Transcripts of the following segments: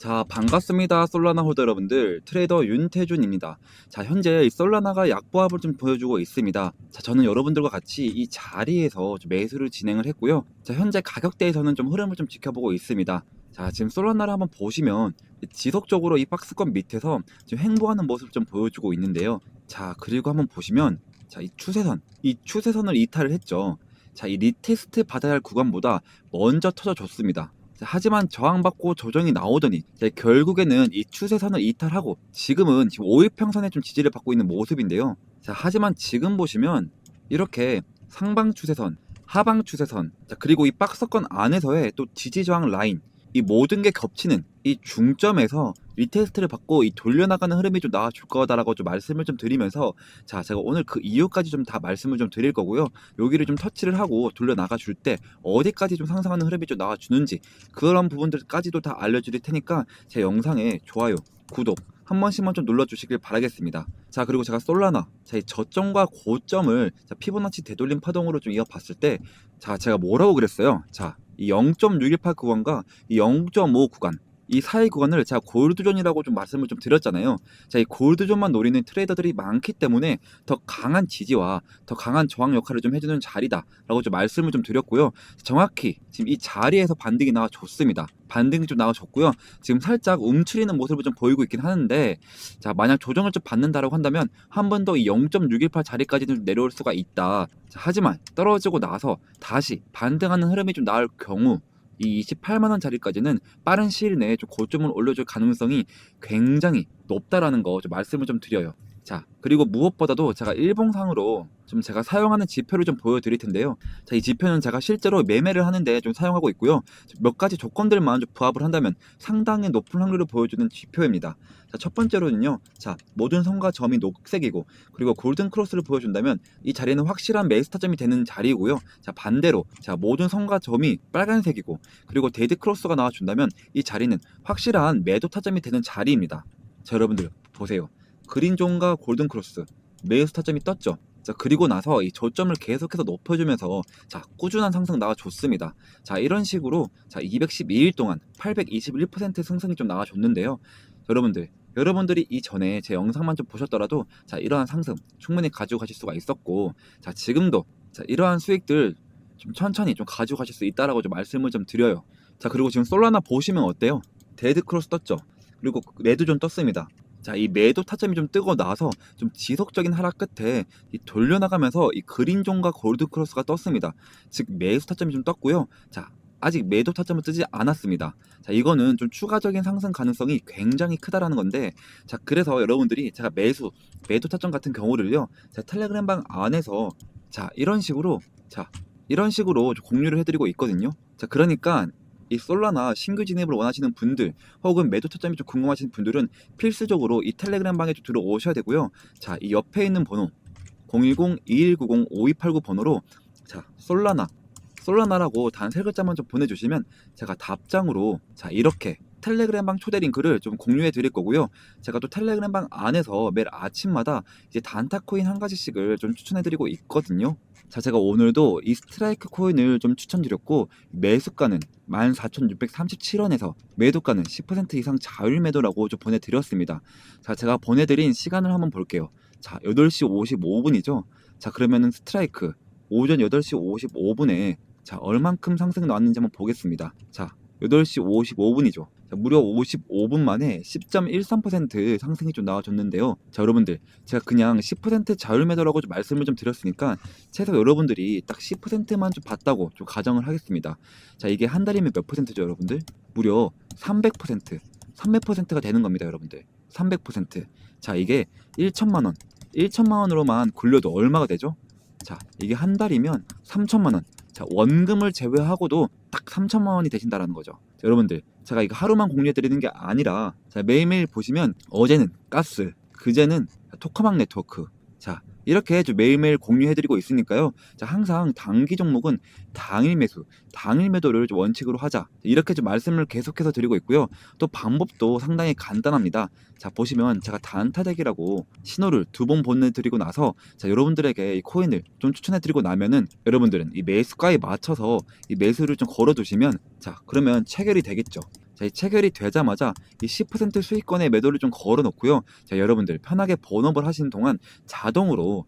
자, 반갑습니다. 솔라나 홀더 여러분들. 트레이더 윤태준입니다. 자, 현재 이 솔라나가 약보합을 좀 보여주고 있습니다. 자, 저는 여러분들과 같이 이 자리에서 좀 매수를 진행을 했고요. 자, 현재 가격대에서는 좀 흐름을 좀 지켜보고 있습니다. 자, 지금 솔라나를 한번 보시면 지속적으로 이 박스권 밑에서 지금 횡보하는 모습을 좀 보여주고 있는데요. 자, 그리고 한번 보시면 자, 이 추세선을 이탈을 했죠. 자, 이 리테스트 받아야 할 구간보다 먼저 터져줬습니다. 자, 하지만 저항받고 조정이 나오더니 결국에는 이 추세선을 이탈하고 지금 5일평선에 좀 지지를 받고 있는 모습인데요. 자, 하지만 지금 보시면 이렇게 상방 추세선, 하방 추세선, 자, 그리고 이 박스권 안에서의 또 지지 저항 라인, 이 모든 게 겹치는 이 중점에서 리테스트를 받고 이 돌려나가는 흐름이 좀 나와줄 거다라고 좀 말씀을 좀 드리면서, 자, 제가 오늘 그 이유까지 좀 다 말씀을 좀 드릴 거고요. 여기를 좀 터치를 하고 돌려나가 줄 때 어디까지 좀 상승하는 흐름이 좀 나와주는지 그런 부분들까지도 다 알려드릴 테니까 제 영상에 좋아요, 구독 한 번씩만 좀 눌러주시길 바라겠습니다. 자, 그리고 제가 솔라나 이 저점과 고점을 피보나치 되돌림 파동으로 좀 이어봤을 때, 자, 제가 뭐라고 그랬어요? 자, 이 0.618 구간과 이 0.5 구간, 이 사이 구간을 제가 골드존이라고 좀 말씀을 좀 드렸잖아요. 자, 이 골드존만 노리는 트레이더들이 많기 때문에 더 강한 지지와 더 강한 저항 역할을 좀 해주는 자리다라고 좀 말씀을 좀 드렸고요. 정확히 지금 이 자리에서 반등이 나와줬습니다. 반등이 좀 나와줬고요. 지금 살짝 움츠리는 모습을 좀 보이고 있긴 하는데, 자, 만약 조정을 좀 받는다라고 한다면 한 번 더 이 0.618 자리까지는 좀 내려올 수가 있다. 자, 하지만 떨어지고 나서 다시 반등하는 흐름이 좀 나올 경우 이 28만원 자리까지는 빠른 시일 내에 좀 고점을 올려줄 가능성이 굉장히 높다라는 거 좀 말씀을 좀 드려요. 자, 그리고 무엇보다도 제가 일봉상으로 좀 제가 사용하는 지표를 좀 보여드릴 텐데요. 자, 이 지표는 제가 실제로 매매를 하는데 좀 사용하고 있고요. 몇 가지 조건들만 좀 부합을 한다면 상당히 높은 확률을 보여주는 지표입니다. 자, 첫 번째로는요. 자, 모든 선과 점이 녹색이고, 그리고 골든 크로스를 보여준다면 이 자리는 확실한 매수 타점이 되는 자리이고요. 자, 반대로 자, 모든 선과 점이 빨간색이고, 그리고 데드 크로스가 나와준다면 이 자리는 확실한 매도 타점이 되는 자리입니다. 자, 여러분들 보세요. 그린존과 골든 크로스 매수 타점이 떴죠. 자, 그리고 나서 이 저점을 계속해서 높여주면서 자, 꾸준한 상승 나와줬습니다. 자, 이런 식으로 자, 212일 동안 821% 상승이 좀 나와줬는데요. 여러분들이 이전에 제 영상만 좀 보셨더라도 자, 이러한 상승 충분히 가지고 가실 수가 있었고, 자, 지금도 자, 이러한 수익들 좀 천천히 좀 가지고 가실 수 있다라고 좀 말씀을 좀 드려요. 자, 그리고 지금 솔라나 보시면 어때요? 데드 크로스 떴죠. 그리고 매도존 떴습니다. 자, 이 매도 타점이 좀 뜨고 나서 좀 지속적인 하락 끝에 이 돌려나가면서 이 그린존과 골드 크로스가 떴습니다. 즉 매수 타점이 좀 떴고요. 자, 아직 매도 타점을 뜨지 않았습니다. 자, 이거는 좀 추가적인 상승 가능성이 굉장히 크다라는 건데, 자, 그래서 여러분들이 제가 매도 타점 같은 경우를요, 제 텔레그램방 안에서 자, 이런 식으로 좀 공유를 해드리고 있거든요. 자, 그러니까 이 솔라나 신규 진입을 원하시는 분들 혹은 매도 타점이 좀 궁금하신 분들은 필수적으로 이 텔레그램 방에 좀 들어오셔야 되고요. 자, 이 옆에 있는 번호 010-2190-5289 번호로 자, 솔라나라고 단 세 글자만 좀 보내주시면 제가 답장으로 자, 이렇게 텔레그램방 초대 링크를 좀 공유해 드릴 거고요. 제가 또 텔레그램방 안에서 매일 아침마다 이제 단타 코인 한 가지씩을 좀 추천해 드리고 있거든요. 자, 제가 오늘도 이 스트라이크 코인을 좀 추천드렸고, 매수가는 14,637원에서 매도가는 10% 이상 자율 매도라고 좀 보내드렸습니다. 자, 제가 보내드린 시간을 한번 볼게요. 자, 8시 55분이죠. 자, 그러면은 스트라이크 오전 8시 55분에 자, 얼만큼 상승 나왔는지 한번 보겠습니다. 자, 8시 55분이죠. 자, 무려 55분 만에 10.13% 상승이 좀 나와줬는데요. 자, 여러분들 제가 그냥 10% 자율 매도라고 좀 말씀을 좀 드렸으니까 최소 여러분들이 딱 10%만 좀 봤다고 좀 가정을 하겠습니다. 자, 이게 한 달이면 몇 %죠, 여러분들? 무려 300%가 되는 겁니다, 여러분들. 300%. 자, 이게 1천만 원. 1천만 원으로만 굴려도 얼마가 되죠? 자, 이게 한 달이면 3천만 원. 자, 원금을 제외하고도 딱 3천만 원이 되신다라는 거죠. 자, 여러분들 제가 이거 하루만 공유해 드리는 게 아니라 자, 매일매일 보시면 어제는 가스, 그제는 토카막 네트워크, 자, 이렇게 좀 매일매일 공유해드리고 있으니까요. 자, 항상 단기 종목은 당일 매수, 당일 매도를 좀 원칙으로 하자, 이렇게 좀 말씀을 계속해서 드리고 있고요. 또 방법도 상당히 간단합니다. 자, 보시면 제가 단타대기라고 신호를 2번 보내드리고 나서 자, 여러분들에게 이 코인을 좀 추천해드리고 나면은 여러분들은 이 매수가에 맞춰서 이 매수를 좀 걸어두시면 자, 그러면 체결이 되겠죠. 자, 자, 이 체결이 되자마자 이 10% 수익권의 매도를 좀 걸어 놓고요. 자, 여러분들 편하게 본업을 하시는 동안 자동으로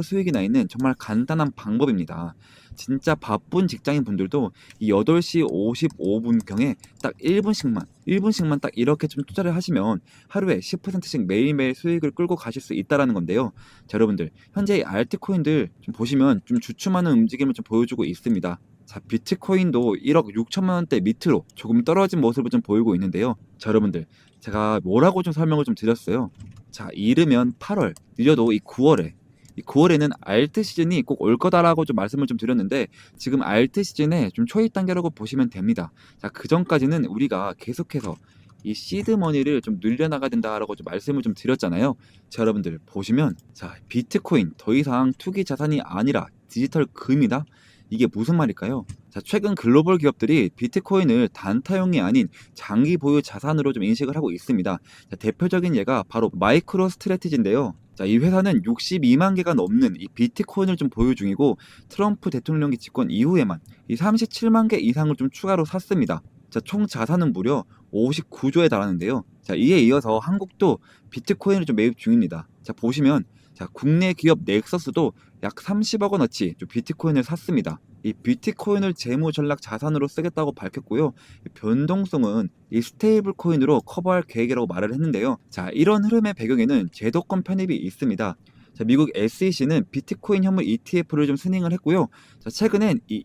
수익이 나 있는 정말 간단한 방법입니다. 진짜 바쁜 직장인 분들도 이 8시 55분경에 딱 1분씩만 딱 이렇게 좀 투자를 하시면 하루에 10%씩 매일매일 수익을 끌고 가실 수 있다라는 건데요. 자, 여러분들 현재 이 알트코인들 좀 보시면 좀 주춤하는 움직임을 좀 보여주고 있습니다. 자, 비트코인도 1억 6천만 원대 밑으로 조금 떨어진 모습을 좀 보이고 있는데요. 자, 여러분들 제가 뭐라고 좀 설명을 좀 드렸어요. 자, 이르면 8월, 늦어도 이 9월에는 알트 시즌이 꼭 올 거다라고 좀 말씀을 좀 드렸는데 지금 알트 시즌의 좀 초입 단계라고 보시면 됩니다. 자, 그 전까지는 우리가 계속해서 이 시드 머니를 좀 늘려나가야 된다라고 좀 말씀을 좀 드렸잖아요. 자, 여러분들 보시면 자, 비트코인 더 이상 투기 자산이 아니라 디지털 금이다. 이게 무슨 말일까요? 자, 최근 글로벌 기업들이 비트코인을 단타용이 아닌 장기 보유 자산으로 좀 인식을 하고 있습니다. 자, 대표적인 예가 바로 마이크로 스트래티지인데요. 자, 이 회사는 62만 개가 넘는 이 비트코인을 좀 보유 중이고 트럼프 대통령이 집권 이후에만 이 37만 개 이상을 좀 추가로 샀습니다. 자, 총 자산은 무려 59조에 달하는데요. 자, 이에 이어서 한국도 비트코인을 좀 매입 중입니다. 자, 보시면 자, 국내 기업 넥서스도 약 30억 원어치 비트코인을 샀습니다. 이 비트코인을 재무 전략 자산으로 쓰겠다고 밝혔고요. 변동성은 이 스테이블 코인으로 커버할 계획이라고 말을 했는데요. 자, 이런 흐름의 배경에는 제도권 편입이 있습니다. 자, 미국 SEC는 비트코인 혐의 ETF를 좀 스닝을 했고요. 자, 최근엔 이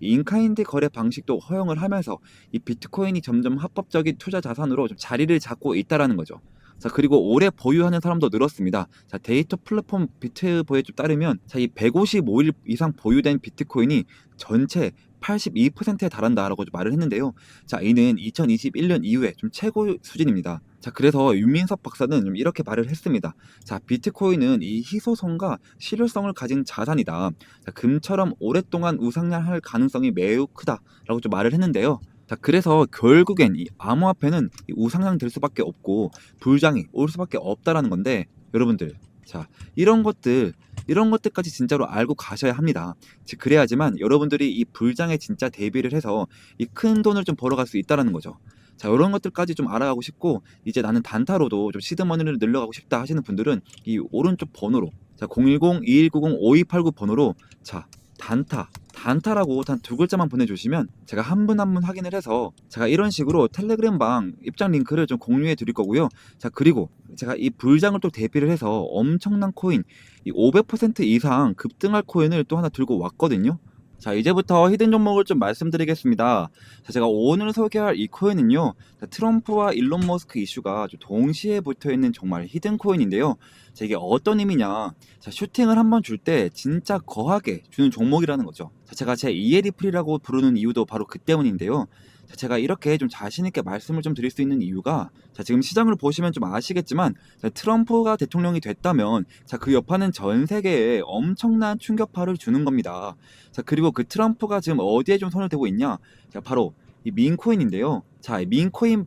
인카인드 거래 방식도 허용을 하면서 이 비트코인이 점점 합법적인 투자 자산으로 좀 자리를 잡고 있다라는 거죠. 자, 그리고 오래 보유하는 사람도 늘었습니다. 자, 데이터 플랫폼 비트보에 좀 따르면 자, 이 155일 이상 보유된 비트코인이 전체 82%에 달한다라고 좀 말을 했는데요. 자, 이는 2021년 이후에 좀 최고 수준입니다. 자, 그래서 윤민석 박사는 좀 이렇게 말을 했습니다. 자, 비트코인은 이 희소성과 실효성을 가진 자산이다. 자, 금처럼 오랫동안 우상향할 가능성이 매우 크다라고 좀 말을 했는데요. 자, 그래서 결국엔 이 암호화폐는 이 우상향 될 수밖에 없고 불장이 올 수밖에 없다라는 건데 여러분들 자, 이런 것들까지 진짜로 알고 가셔야 합니다. 즉 그래야지만 여러분들이 이 불장에 진짜 대비를 해서 이 큰 돈을 좀 벌어갈 수 있다라는 거죠. 자, 이런 것들까지 좀 알아가고 싶고 이제 나는 단타로도 좀 시드머니를 늘려가고 싶다 하시는 분들은 이 오른쪽 번호로 자, 010-2190-5289 번호로 자, 단타라고 단 두 글자만 보내주시면 제가 한 분 한 분 확인을 해서 제가 이런 식으로 텔레그램 방 입장 링크를 좀 공유해 드릴 거고요. 자, 그리고 제가 이 불장을 또 대비를 해서 엄청난 코인 이 500% 이상 급등할 코인을 또 하나 들고 왔거든요. 자, 이제부터 히든 종목을 좀 말씀드리겠습니다. 자, 제가 오늘 소개할 이 코인은요, 자, 트럼프와 일론 머스크 이슈가 좀 동시에 붙어 있는 정말 히든 코인인데요. 자, 이게 어떤 의미냐? 자, 슈팅을 한번 줄 때 진짜 거하게 주는 종목이라는 거죠. 자, 제가 제 이에리플이라고 부르는 이유도 바로 그 때문인데요. 자, 제가 이렇게 좀 자신있게 말씀을 좀 드릴 수 있는 이유가 자, 지금 시장을 보시면 좀 아시겠지만 자, 트럼프가 대통령이 됐다면 자, 그 여파는 전 세계에 엄청난 충격파를 주는 겁니다. 자, 그리고 그 트럼프가 지금 어디에 좀 손을 대고 있냐? 자, 바로 이 민코인인데요. 자, 이 민코인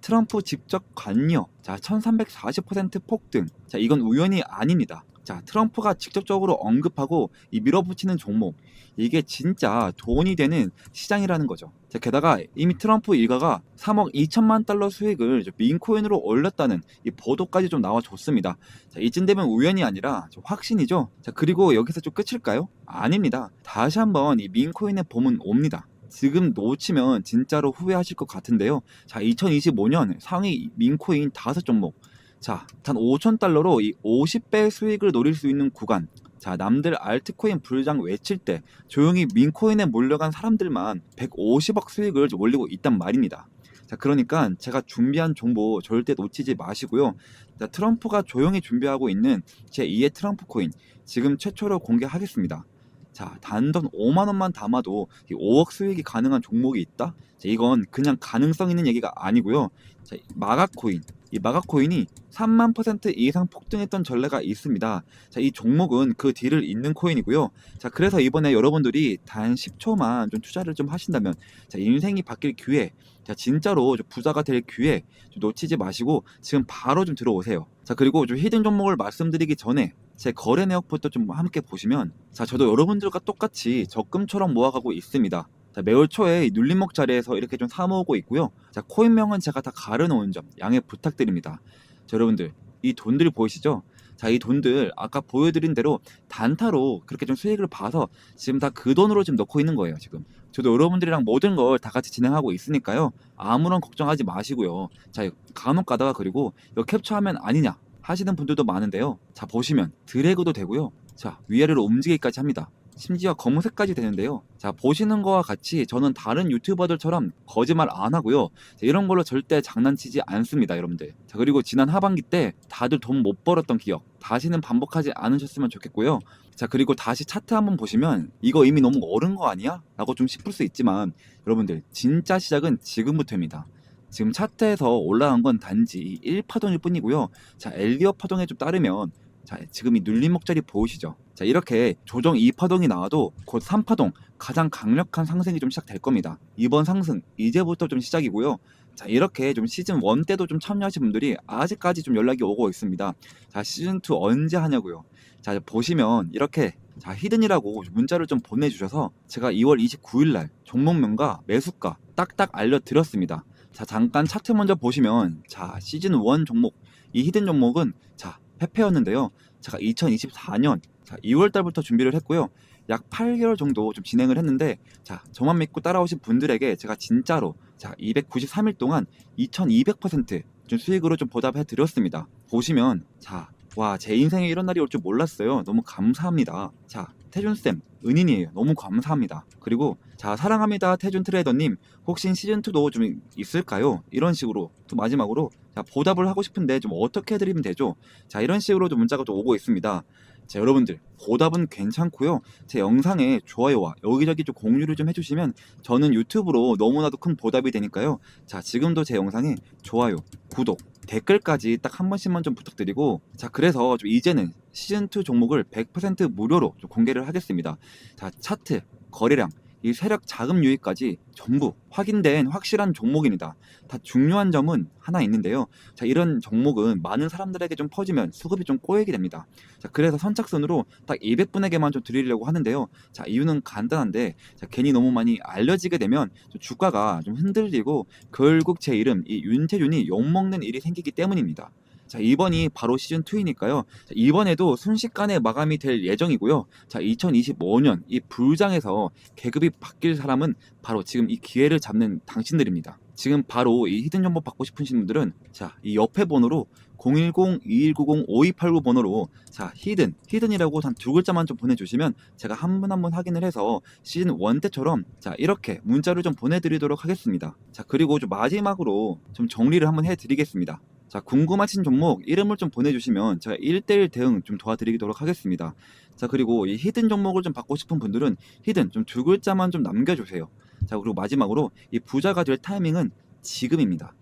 트럼프 직접 관여. 자, 1340% 폭등. 자, 이건 우연이 아닙니다. 자, 트럼프가 직접적으로 언급하고 이 밀어붙이는 종목. 이게 진짜 돈이 되는 시장이라는 거죠. 자, 게다가 이미 트럼프 일가가 3억 2천만 달러 수익을 민코인으로 올렸다는 이 보도까지 좀 나와줬습니다. 자, 이쯤 되면 우연이 아니라 좀 확신이죠. 자, 그리고 여기서 좀 끝일까요? 아닙니다. 다시 한번 이 민코인의 봄은 옵니다. 지금 놓치면 진짜로 후회하실 것 같은데요. 자, 2025년 상위 민코인 5종목. 자, 단 5,000달러로 이 50배 수익을 노릴 수 있는 구간. 자, 남들 알트코인 불장 외칠 때 조용히 민코인에 몰려간 사람들만 150억 수익을 올리고 있단 말입니다. 자, 그러니까 제가 준비한 정보 절대 놓치지 마시고요. 자, 트럼프가 조용히 준비하고 있는 제2의 트럼프 코인 지금 최초로 공개하겠습니다. 자, 단돈 5만 원만 담아도 5억 수익이 가능한 종목이 있다? 자, 이건 그냥 가능성 있는 얘기가 아니고요. 자, 이 마가코인이 3만% 이상 폭등했던 전례가 있습니다. 자, 이 종목은 그 뒤를 잇는 코인이고요. 자, 그래서 이번에 여러분들이 단 10초만 좀 투자를 좀 하신다면 자, 인생이 바뀔 기회, 자, 진짜로 좀 부자가 될 기회 좀 놓치지 마시고 지금 바로 좀 들어오세요. 자, 그리고 좀 히든 종목을 말씀드리기 전에 제 거래 내역부터 좀 함께 보시면 자, 저도 여러분들과 똑같이 적금처럼 모아가고 있습니다. 자, 매월 초에 이 눌림목 자리에서 이렇게 좀 사 모으고 있고요. 자, 코인명은 제가 다 가려 놓은 점 양해 부탁드립니다. 자, 여러분들 이 돈들 보이시죠? 자, 이 돈들 아까 보여드린 대로 단타로 그렇게 좀 수익을 봐서 지금 다 그 돈으로 지금 넣고 있는 거예요, 지금. 저도 여러분들이랑 모든 걸 다 같이 진행하고 있으니까요. 아무런 걱정하지 마시고요. 자, 간혹 가다가 그리고 이거 캡처하면 아니냐 하시는 분들도 많은데요. 자, 보시면 드래그도 되고요. 자, 위아래로 움직이기까지 합니다. 심지어 검은색까지 되는데요. 자, 보시는 거와 같이 저는 다른 유튜버들처럼 거짓말 안 하고요. 자, 이런 걸로 절대 장난치지 않습니다, 여러분들. 자, 그리고 지난 하반기 때 다들 돈 못 벌었던 기억 다시는 반복하지 않으셨으면 좋겠고요. 자, 그리고 다시 차트 한번 보시면 이거 이미 너무 어른 거 아니야? 라고 좀 싶을 수 있지만 여러분들 진짜 시작은 지금부터입니다. 지금 차트에서 올라간 건 단지 1파동일 뿐이고요. 자, 엘리엇 파동에 좀 따르면 자, 지금 이 눌림목 자리 보이시죠? 자, 이렇게 조정 2파동이 나와도 곧 3파동 가장 강력한 상승이 좀 시작될 겁니다. 이번 상승 이제부터 좀 시작이고요. 자, 이렇게 좀 시즌 1 때도 좀 참여하신 분들이 아직까지 좀 연락이 오고 있습니다. 자, 시즌 2 언제 하냐고요. 자, 보시면 이렇게 자, 히든이라고 문자를 좀 보내주셔서 제가 2월 29일 날 종목명과 매수가 딱딱 알려드렸습니다. 자, 잠깐 차트 먼저 보시면 자, 시즌 1 종목 이 히든 종목은 자, 패패였는데요. 제가 2024년 2월 달부터 준비를 했고요. 약 8개월 정도 좀 진행을 했는데 자, 저만 믿고 따라오신 분들에게 제가 진짜로 자, 293일 동안 2200%좀 수익으로 좀 보답해 드렸습니다. 보시면 자, 와, 제 인생에 이런 날이 올 줄 몰랐어요. 너무 감사합니다. 자, 태준쌤, 은인이에요. 너무 감사합니다. 그리고 자, 사랑합니다. 태준 트레이더님, 혹시 시즌2도 좀 있을까요? 이런 식으로 또 마지막으로 자, 보답을 하고 싶은데 좀 어떻게 해드리면 되죠? 자, 이런 식으로 좀 문자가 좀 오고 있습니다. 자, 여러분들 보답은 괜찮고요. 제 영상에 좋아요와 여기저기 좀 공유를 좀 해주시면 저는 유튜브로 너무나도 큰 보답이 되니까요. 자, 지금도 제 영상에 좋아요, 구독, 댓글까지 딱 한 번씩만 좀 부탁드리고 자, 그래서 좀 이제는 시즌2 종목을 100% 무료로 좀 공개를 하겠습니다. 자, 차트, 거래량, 이 세력 자금 유입까지 전부 확인된 확실한 종목입니다. 다 중요한 점은 하나 있는데요. 자, 이런 종목은 많은 사람들에게 좀 퍼지면 수급이 좀 꼬이게 됩니다. 자, 그래서 선착순으로 딱 200분에게만 좀 드리려고 하는데요. 자, 이유는 간단한데 자, 괜히 너무 많이 알려지게 되면 좀 주가가 좀 흔들리고 결국 제 이름 이 윤태준이 욕먹는 일이 생기기 때문입니다. 자, 이번이 바로 시즌2이니까요. 자, 이번에도 순식간에 마감이 될 예정이고요. 자, 2025년 이 불장에서 계급이 바뀔 사람은 바로 지금 이 기회를 잡는 당신들입니다. 지금 바로 이 히든 정보 받고 싶으신 분들은 자, 이 옆에 번호로 010-2190-5289 번호로 자, 히든이라고 단 두 글자만 좀 보내주시면 제가 한 분 한 분 확인을 해서 시즌 1 때처럼 자, 이렇게 문자를 좀 보내드리도록 하겠습니다. 자, 그리고 좀 마지막으로 좀 정리를 한번 해드리겠습니다. 자, 궁금하신 종목 이름을 좀 보내주시면 제가 1대1 대응 좀 도와드리도록 하겠습니다. 자, 그리고 이 히든 종목을 좀 받고 싶은 분들은 히든 좀 두 글자만 좀 남겨주세요. 자, 그리고 마지막으로 이 부자가 될 타이밍은 지금입니다.